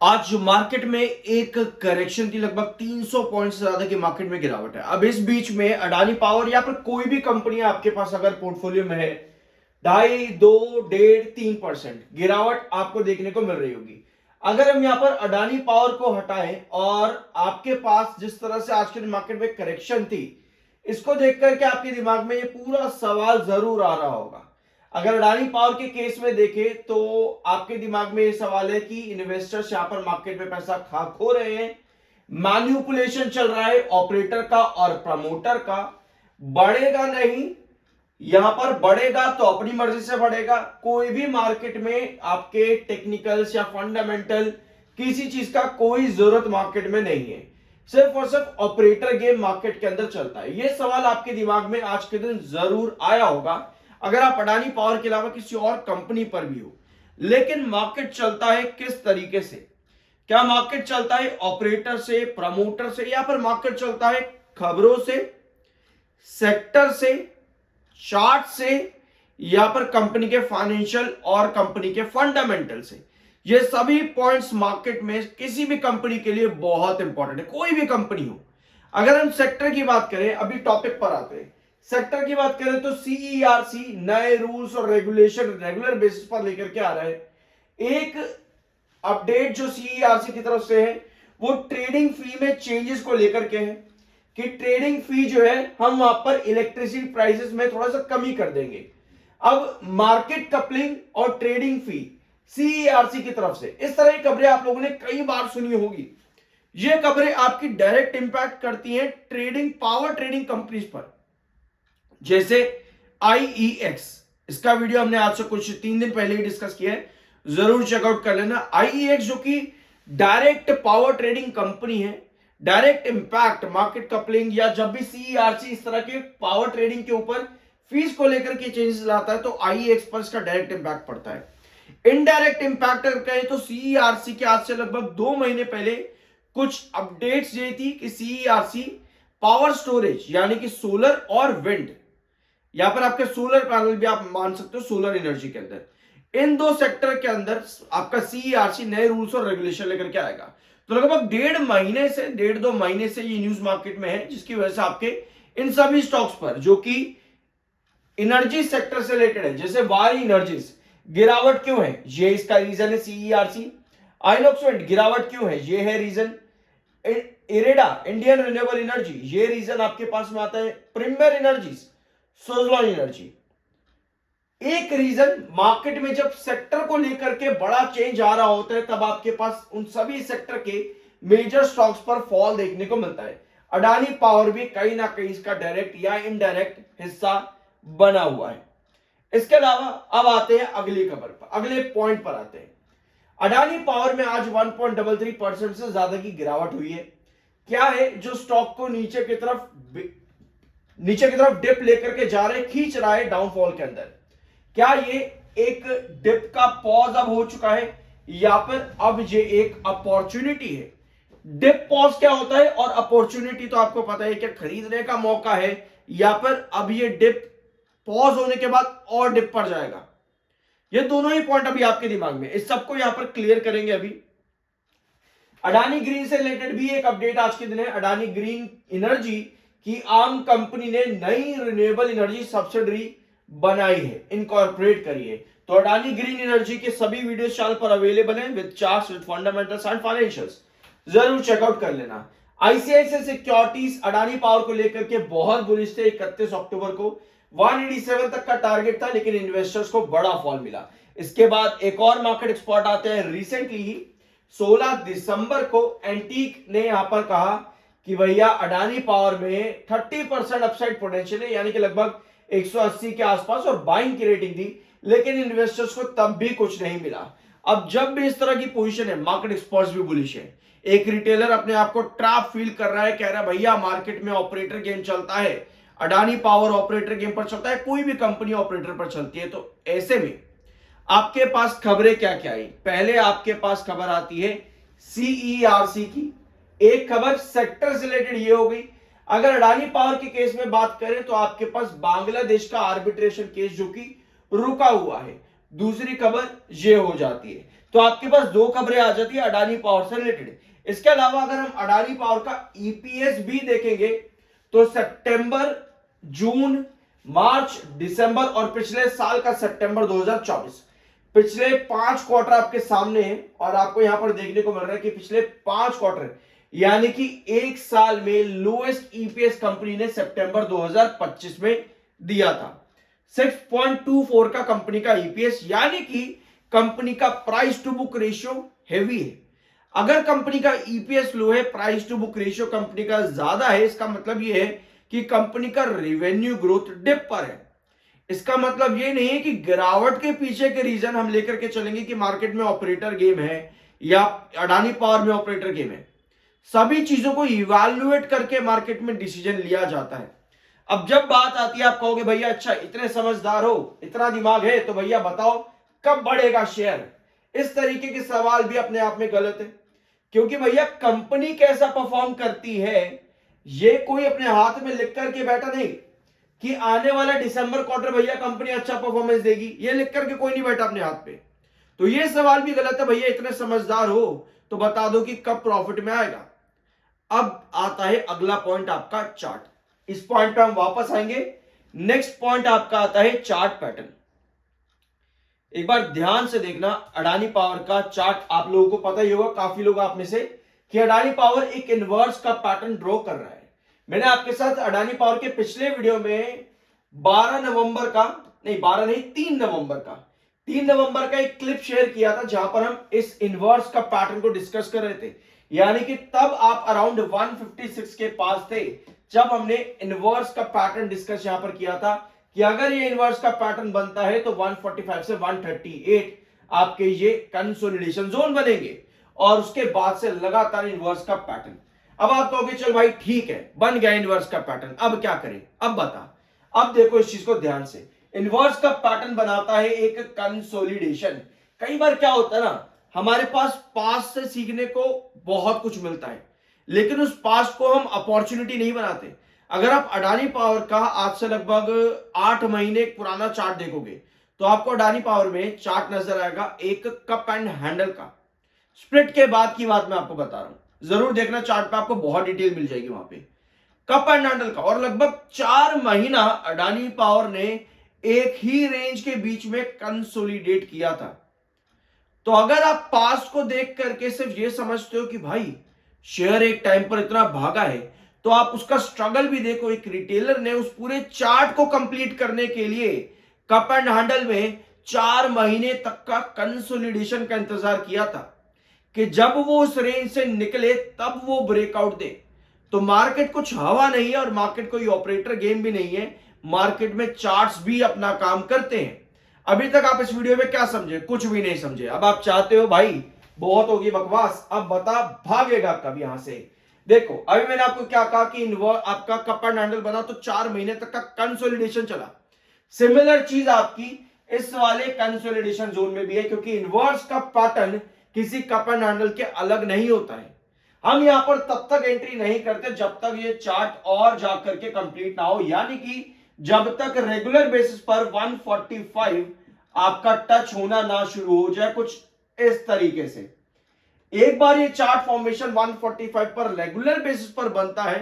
आज मार्केट में एक करेक्शन की लगभग 300 पॉइंट से ज्यादा की मार्केट में गिरावट है। अब इस बीच में अडानी पावर या फिर कोई भी कंपनी आपके पास अगर पोर्टफोलियो में है, 2.5, 2, 1.5, 3% गिरावट आपको देखने को मिल रही होगी। अगर हम यहां पर अडानी पावर को हटाएं और आपके पास जिस तरह से आज के मार्केट में करेक्शन थी, इसको देख करके आपके दिमाग में ये पूरा सवाल जरूर आ रहा होगा। अगर अडानी पावर के केस में देखें तो आपके दिमाग में ये सवाल है कि इन्वेस्टर्स यहां पर मार्केट में पैसा खो रहे हैं, मैन्युपुलेशन चल रहा है ऑपरेटर का और प्रमोटर का। बढ़ेगा नहीं, यहां पर बढ़ेगा तो अपनी मर्जी से बढ़ेगा। कोई भी मार्केट में आपके टेक्निकल्स या फंडामेंटल किसी चीज का कोई जरूरत मार्केट में नहीं है। सिर्फ और सिर्फ ऑपरेटर गेम मार्केट के अंदर चलता है। यह सवाल आपके दिमाग में आज के दिन जरूर आया होगा अगर आप अडानी पावर के अलावा किसी और कंपनी पर भी हो। लेकिन मार्केट चलता है किस तरीके से? क्या मार्केट चलता है ऑपरेटर से, प्रमोटर से, या फिर मार्केट चलता है खबरों से, सेक्टर से, चार्ट से, या फिर कंपनी के फाइनेंशियल और कंपनी के फंडामेंटल से? ये सभी पॉइंट्स मार्केट में किसी भी कंपनी के लिए बहुत इंपॉर्टेंट है, कोई भी कंपनी हो। अगर हम सेक्टर की बात करें, अभी टॉपिक पर आते हैं, सेक्टर की बात करें तो सीईआरसी नए रूल्स और रेगुलेशन रेगुलर बेसिस पर लेकर के आ रहा है। एक अपडेट जो सीईआरसी की तरफ से है वो ट्रेडिंग फी में चेंजेस को लेकर के है कि ट्रेडिंग फी जो है हम वहां पर इलेक्ट्रिसिटी प्राइसेस में थोड़ा सा कमी कर देंगे। अब मार्केट कपलिंग और ट्रेडिंग फी सीईआरसी की तरफ से, इस तरह की खबरें आप लोगों ने कई बार सुनी होगी। ये खबरें आपकी डायरेक्ट इंपैक्ट करती हैं ट्रेडिंग पावर ट्रेडिंग कंपनीज पर, जैसे आईईएक्स। इसका वीडियो हमने आज से कुछ 3 दिन पहले ही डिस्कस किया है, जरूर चेकआउट कर लेना। आईईएक्स जो कि डायरेक्ट पावर ट्रेडिंग कंपनी है, डायरेक्ट इंपैक्ट मार्केट कपलिंग या जब भी सीईआरसी इस तरह के पावर ट्रेडिंग के ऊपर फीस को लेकर के चेंजेस लाता है तो आईईएक्स पर इसका डायरेक्ट इंपैक्ट पड़ता है। इनडायरेक्ट इंपैक्ट अगर कहें तो सीईआरसी के आज से लगभग 2 महीने पहले कुछ अपडेट्स ये थी कि सीईआरसी पावर स्टोरेज यानी कि सोलर और विंड, या फिर आपके सोलर पैनल भी आप मान सकते हो सोलर एनर्जी के अंदर, इन दो सेक्टर के अंदर आपका सीईआरसी नए रूल्स और रेगुलेशन लेकर के आएगा। तो लगभग 1.5 महीने से ये न्यूज मार्केट में है, जिसकी वजह से आपके इन सभी स्टॉक्स पर जो कि एनर्जी सेक्टर से रिलेटेड है, जैसे वारी एनर्जीज, गिरावट क्यों है? ये इसका रीजन है सीईआरसी। आइनॉक्स विंड गिरावट क्यों है? ये है reason. IREDA Indian renewable energy, ये रीजन आपके पास में आता है। Premier energies, solar energy. एक रीजन मार्केट में जब सेक्टर को लेकर के बड़ा चेंज आ रहा होता है तब आपके पास उन सभी सेक्टर के मेजर स्टॉक्स पर फॉल देखने को मिलता है। अडानी पावर भी कहीं ना कहीं इसका डायरेक्ट या इनडायरेक्ट हिस्सा बना हुआ है। इसके अलावा अब आते हैं अगली खबर पर, अगले पॉइंट पर आते हैं। अडानी पावर में आज 1.33% से ज्यादा की गिरावट हुई है। क्या है जो स्टॉक को नीचे की तरफ डिप लेकर के जा रहे, खींच रहा है डाउनफॉल के अंदर? क्या ये एक डिप का पॉज अब हो चुका है या फिर अब ये एक अपॉर्चुनिटी है? डिप पॉज क्या होता है और अपॉर्चुनिटी तो आपको पता है कि खरीदने का मौका है या फिर अब ये डिप पॉज होने के बाद और डिप पर जाएगा। ये दोनों ही पॉइंट अभी आपके दिमाग में, इस सबको यहां पर क्लियर करेंगे अभी। अडानी ग्रीन से रिलेटेड भी एक अपडेट आज के दिन है। अडानी ग्रीन एनर्जी की आर्म कंपनी ने नई रिन्यूएबल एनर्जी सब्सिडरी बनाई है, इनकॉर्पोरेट करी है। तो अडानी ग्रीन एनर्जी के सभी वीडियो चैनल पर अवेलेबल हैं with charts, with fundamentals and financials, जरूर चेकआउट कर लेना। आईसीआईसीआई सिक्योरिटीज अडानी पावर को लेकर के बहुत बुलिश थे। 31 अक्टूबर को 187 तक का टारगेट था, लेकिन इन्वेस्टर्स को बड़ा फॉल मिला। इसके बाद एक और मार्केट एक्सपर्ट आते हैं रिसेंटली ही 16 दिसंबर को एंटीक ने यहां पर कहा कि भैया अडानी पावर में 30% अपसाइड पोटेंशियल है, यानी कि लगभग 180 के आसपास, और बाइंग की रेटिंग दी, लेकिन इन्वेस्टर्स को तब भी कुछ नहीं मिला। अब जब भी इस तरह की पोजीशन है, मार्केट एक्सपर्ट्स भी बुलिश है। एक रिटेलर अपने आप को ट्रैप फील कर रहा है, कह रहा है भैया मार्केट में ऑपरेटर गेम चलता है, अडानी पावर ऑपरेटर गेम पर चलता है, कोई भी कंपनी ऑपरेटर पर चलती है। तो ऐसे में आपके पास खबरें क्या क्या आई? पहले आपके पास खबर आती है सीईआरसी की, एक खबर सेक्टर से रिलेटेड ये हो गई। अगर अडानी पावर के केस में बात करें तो आपके पास बांग्लादेश का आर्बिट्रेशन केस जो कि रुका हुआ है, दूसरी खबर ये हो जाती है। तो आपके पास दो खबरें आ जाती है अडानी पावर से रिलेटेड। इसके अलावा अगर हम अडानी पावर का ईपीएस भी देखेंगे तो सितंबर, जून, मार्च, दिसंबर और पिछले साल का सितंबर 2024, पिछले 5 क्वार्टर आपके सामने हैं और आपको यहां पर देखने को मिल रहा है कि पिछले 5 क्वार्टर यानी कि एक साल में लोएस्ट ईपीएस कंपनी ने सितंबर 2025 में दिया था। 6.24 का कंपनी का ईपीएस, यानी कि कंपनी का price to book ratio heavy है। अगर कंपनी का ईपीएस लो है, price to book ratio company का ज्यादा है, इसका मतलब यह है कि कंपनी का रेवेन्यू ग्रोथ डिप पर है। इसका मतलब यह नहीं है कि गिरावट के पीछे के रीजन हम लेकर के चलेंगे कि मार्केट में ऑपरेटर गेम है या अडानी पावर में ऑपरेटर गेम है। सभी चीजों को इवैल्यूएट करके मार्केट में डिसीजन लिया जाता है। अब जब बात आती है, आप कहोगे भैया अच्छा इतने समझदार हो, इतना दिमाग है, तो भैया बताओ कब बढ़ेगा शेयर। इस तरीके के सवाल भी अपने आप में गलत है, क्योंकि भैया कंपनी कैसा परफॉर्म करती है ये कोई अपने हाथ में लिख करके बैठा नहीं कि आने वाला दिसंबर क्वार्टर भैया कंपनी अच्छा परफॉर्मेंस देगी, ये लिख करके कोई नहीं बैठा अपने हाथ पे। तो ये सवाल भी गलत है। भैया इतने समझदार हो तो बता दो कि कब प्रॉफिट में आएगा। अब आता है अगला पॉइंट आपका चार्ट। इस पॉइंट पे हम वापस आएंगे। नेक्स्ट पॉइंट आपका आता है चार्ट पैटर्न। एक बार ध्यान से देखना, अडानी पावर का चार्ट आप लोगों को पता ही होगा, काफी लोग आप में से, कि अडानी पावर एक इनवर्स का पैटर्न ड्रॉ कर रहा है। मैंने आपके साथ अडानी पावर के पिछले वीडियो में 12 नवंबर का, नहीं 12 नहीं 3 नवंबर का 3 नवंबर का एक क्लिप शेयर किया था जहां पर हम इस इनवर्स का पैटर्न को डिस्कस कर रहे थे। यानी कि तब आप अराउंड 156 के पास थे जब हमने इनवर्स का पैटर्न डिस्कस यहां पर किया था कि अगर ये इनवर्स का पैटर्न बनता है तो 145 से 138 आपके ये कंसोलिडेशन जोन बनेंगे और उसके बाद से लगातार इनवर्स का पैटर्न। अब आप कहोगे चल भाई ठीक है, बन गया इनवर्स का पैटर्न, अब क्या करें, अब बता। अब देखो इस चीज को ध्यान से, इनवर्स का पैटर्न बनाता है एक कंसोलिडेशन। कई बार क्या होता है ना, हमारे पास पास्ट से सीखने को बहुत कुछ मिलता है, लेकिन उस पास्ट को हम अपॉर्चुनिटी नहीं बनाते। अगर आप अडानी पावर का आज से लगभग 8 महीने पुराना चार्ट देखोगे तो आपको अडानी पावर में चार्ट नजर आएगा एक कप एंड हैंडल का। स्प्लिट के बाद की बात मैं आपको बता रहा हूं, जरूर देखना चार्ट पे, आपको बहुत डिटेल मिल जाएगी वहां पे कप एंड हैंडल का। और लगभग 4 महीना अडानी पावर ने एक ही रेंज के बीच में कंसोलिडेट किया था। तो अगर आप पास्ट को देख करके सिर्फ ये समझते हो कि भाई शेयर एक टाइम पर इतना भागा है, तो आप उसका स्ट्रगल भी देखो। एक रिटेलर ने उस पूरे चार्ट को कंप्लीट करने के लिए कप एंड हैंडल में 4 महीने तक का कंसोलिडेशन का इंतजार किया था कि जब वो उस रेंज से निकले तब वो ब्रेकआउट दे। तो मार्केट कुछ हवा नहीं है और मार्केट कोई ऑपरेटर गेम भी नहीं है। मार्केट में चार्ट्स भी अपना काम करते हैं। अभी तक आप इस वीडियो में क्या समझे? कुछ भी नहीं समझे। अब आप चाहते हो भाई बहुत होगी बकवास, अब बता भागेगा कब यहां से। देखो अभी मैंने आपको क्या कहा कि आपका कप एंड हैंडल बना तो 4 महीने तक का कंसोलिडेशन चला। सिमिलर चीज आपकी इस वाले कंसोलिडेशन जोन में भी है, क्योंकि इनवर्स का पैटर्न किसी कप एंड हैंडल के अलग नहीं होता है। हम यहां पर तब तक एंट्री नहीं करते जब तक ये चार्ट और जाकर के कंप्लीट ना हो, यानी कि जब तक रेगुलर बेसिस पर 145 आपका टच होना ना शुरू हो जाए, कुछ इस तरीके से। एक बार ये चार्ट फॉर्मेशन 145 पर रेगुलर बेसिस पर बनता है,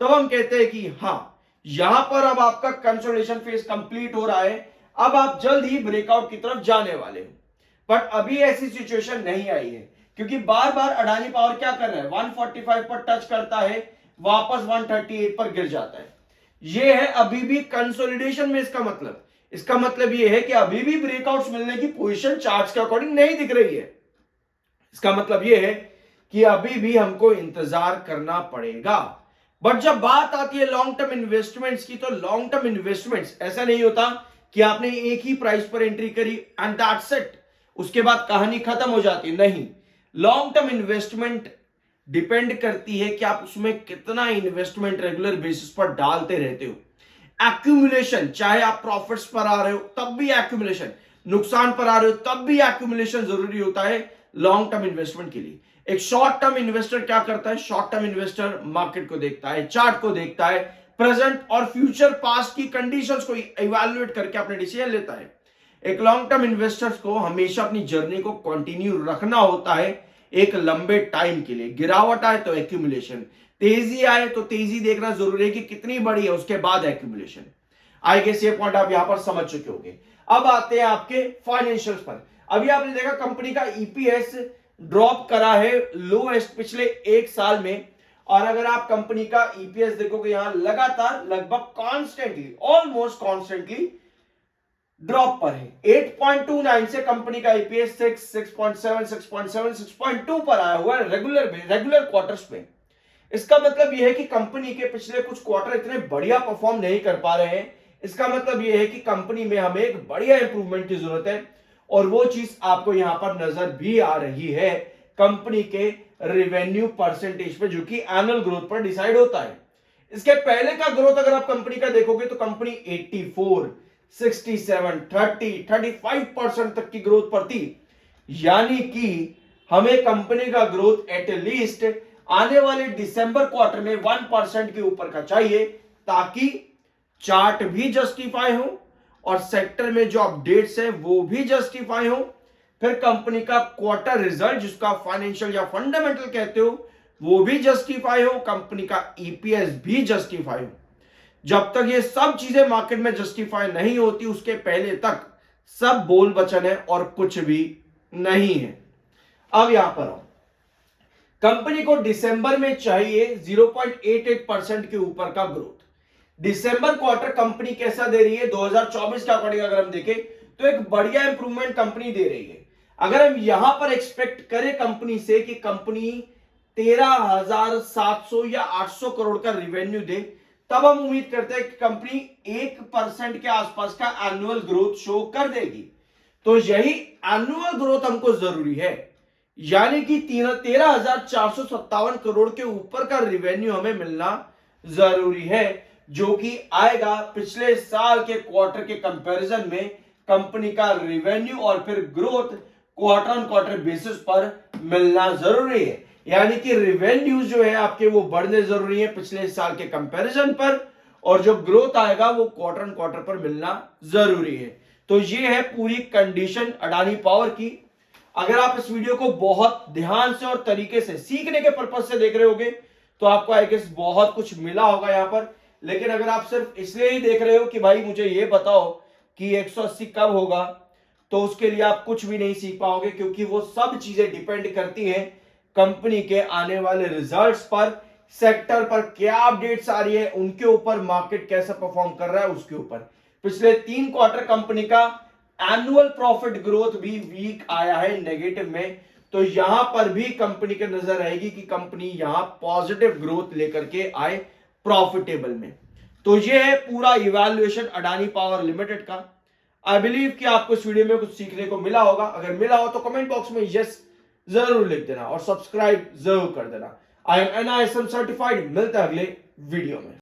तब हम कहते हैं कि हां यहां पर अब आपका कंसोलिडेशन फेज कंप्लीट हो रहा है, अब आप जल्द ही ब्रेकआउट की तरफ जाने वाले हो। बट अभी ऐसी सिचुएशन नहीं आई है, क्योंकि बार बार अडानी पावर क्या कर रहा है, 145 पर टच करता है, वापस 138 पर गिर जाता है। ये है अभी भी कंसोलिडेशन में। इसका मतलब ये है कि अभी भी ब्रेकआउट्स मिलने की पोजीशन चार्ट्स के अकॉर्डिंग नहीं दिख रही है। इसका मतलब ये है कि अभी भी हमको इंतजार करना पड़ेगा। बट जब बात आती है लॉन्ग टर्म इन्वेस्टमेंट्स की, तो लॉन्ग टर्म इन्वेस्टमेंट्स ऐसा नहीं होता कि आपने एक ही प्राइस पर एंट्री करी एंड दैट्स इट, उसके बाद कहानी खत्म हो जाती है। नहीं, लॉन्ग टर्म इन्वेस्टमेंट डिपेंड करती है कि आप उसमें कितना इन्वेस्टमेंट रेगुलर बेसिस पर डालते रहते हो। एक्यूमुलेशन, चाहे आप प्रॉफिट्स पर आ रहे हो तब भी एक्यूमुलेशन, नुकसान पर आ रहे हो तब भी एक्यूमुलेशन जरूरी होता है लॉन्ग टर्म इन्वेस्टमेंट के लिए। एक शॉर्ट टर्म इन्वेस्टर क्या करता है? शॉर्ट टर्म इन्वेस्टर मार्केट को देखता है, चार्ट को देखता है, प्रेजेंट और फ्यूचर पास्ट की कंडीशंस को इवैल्यूएट करके अपने डिसीजन लेता है। एक लॉन्ग टर्म इन्वेस्टर्स को हमेशा अपनी जर्नी को कंटिन्यू रखना होता है एक लंबे टाइम के लिए। गिरावट आए तो एक्यूमुलेशन, तेजी आए तो तेजी देखना जरूरी है कि कितनी बड़ी है, उसके बाद एक्यूमुलेशन। आई गेस ये पॉइंट आप यहां पर समझ चुके होंगे। अब आते हैं आपके फाइनेंशियल्स पर। अभी आपने देखा कंपनी का ईपीएस ड्रॉप करा है लोएस्ट पिछले एक साल में, और अगर आप कंपनी का ईपीएस देखोगे यहां लगातार लगभग कॉन्स्टेंटली, ऑलमोस्ट कॉन्स्टेंटली ड्रॉप पर है। 8.29 से कंपनी का ईपीएस 6.7, 6.7, 6.2 पर आया हुआ है रेगुलर क्वार्टर्स पे। इसका मतलब यह है कि कंपनी के पिछले कुछ क्वार्टर इतने बढ़िया परफॉर्म नहीं कर पा रहे हैं। इसका मतलब यह है कि कंपनी में हमें एक बढ़िया इंप्रूवमेंट की जरूरत है, और वो चीज आपको यहां पर नजर भी आ रही है कंपनी के रेवेन्यू परसेंटेज पे, जो कि एनुअल ग्रोथ पर डिसाइड होता है। इसके पहले का ग्रोथ अगर आप कंपनी का देखोगे तो कंपनी 84, 67, 30, 35% तक की ग्रोथ पर थी। यानी कि हमें कंपनी का ग्रोथ एटलीस्ट आने वाले दिसंबर क्वार्टर में 1% के ऊपर का चाहिए, ताकि चार्ट भी जस्टिफाई हो और सेक्टर में जो अपडेट्स है वो भी जस्टिफाई हो। फिर कंपनी का क्वार्टर रिजल्ट, जिसका फाइनेंशियल या फंडामेंटल कहते हो, वो भी जस्टिफाई हो, कंपनी का ईपीएस भी जस्टिफाई हो। जब तक ये सब चीजें मार्केट में जस्टिफाई नहीं होती, उसके पहले तक सब बोल बचन है और कुछ भी नहीं है। अब यहां पर आओ, कंपनी को दिसंबर में चाहिए 0.88% के ऊपर का ग्रोथ। दिसंबर क्वार्टर कंपनी कैसा दे रही है 2024 का अकॉर्डिंग अगर हम देखें तो एक बढ़िया इंप्रूवमेंट कंपनी दे रही है। अगर हम यहां पर एक्सपेक्ट करें कंपनी से कि कंपनी 13,700 या 800 करोड़ का रिवेन्यू दे, तब हम उम्मीद करते हैं कि कंपनी 1% के आसपास का एनुअल ग्रोथ शो कर देगी। तो यही एनुअल ग्रोथ हमको जरूरी है, यानी कि 13,457 करोड़ के ऊपर का रिवेन्यू हमें मिलना जरूरी है, जो कि आएगा पिछले साल के क्वार्टर के कंपैरिजन में। कंपनी का रिवेन्यू और फिर growth quarter on quarter basis पर मिलना जरूरी है, यानी कि रिवेन्यू जो है आपके वो बढ़ने जरूरी है पिछले साल के कंपैरिजन पर, और जो ग्रोथ आएगा वो क्वार्टर ऑन क्वार्टर पर मिलना जरूरी है। तो ये है पूरी कंडीशन अडानी पावर की। अगर आप इस वीडियो को बहुत ध्यान से और तरीके से सीखने के पर्पज से देख रहे होगे तो आपको आई गेस बहुत कुछ मिला होगा यहां पर। लेकिन अगर आप सिर्फ इसलिए ही देख रहे हो कि भाई मुझे ये बताओ कि 180 कब होगा, तो उसके लिए आप कुछ भी नहीं सीख पाओगे, क्योंकि वो सब चीजें डिपेंड करती हैं कंपनी के आने वाले रिजल्ट्स पर, सेक्टर पर क्या अपडेट्स आ रही है उनके ऊपर, मार्केट कैसा परफॉर्म कर रहा है उसके ऊपर। पिछले 3 क्वार्टर कंपनी का एनुअल प्रॉफिट ग्रोथ भी वीक आया है, नेगेटिव में। तो यहां पर भी कंपनी की नजर रहेगी कि कंपनी यहां पॉजिटिव ग्रोथ लेकर के आए प्रॉफिटेबल में। तो ये है पूरा इवैल्यूएशन अडानी पावर लिमिटेड का। आई बिलीव कि आपको इस वीडियो में कुछ सीखने को मिला होगा। अगर मिला हो तो कमेंट बॉक्स में यस जरूर लिख देना और सब्सक्राइब जरूर कर देना। I am NISM certified. मिलते हैं अगले वीडियो में।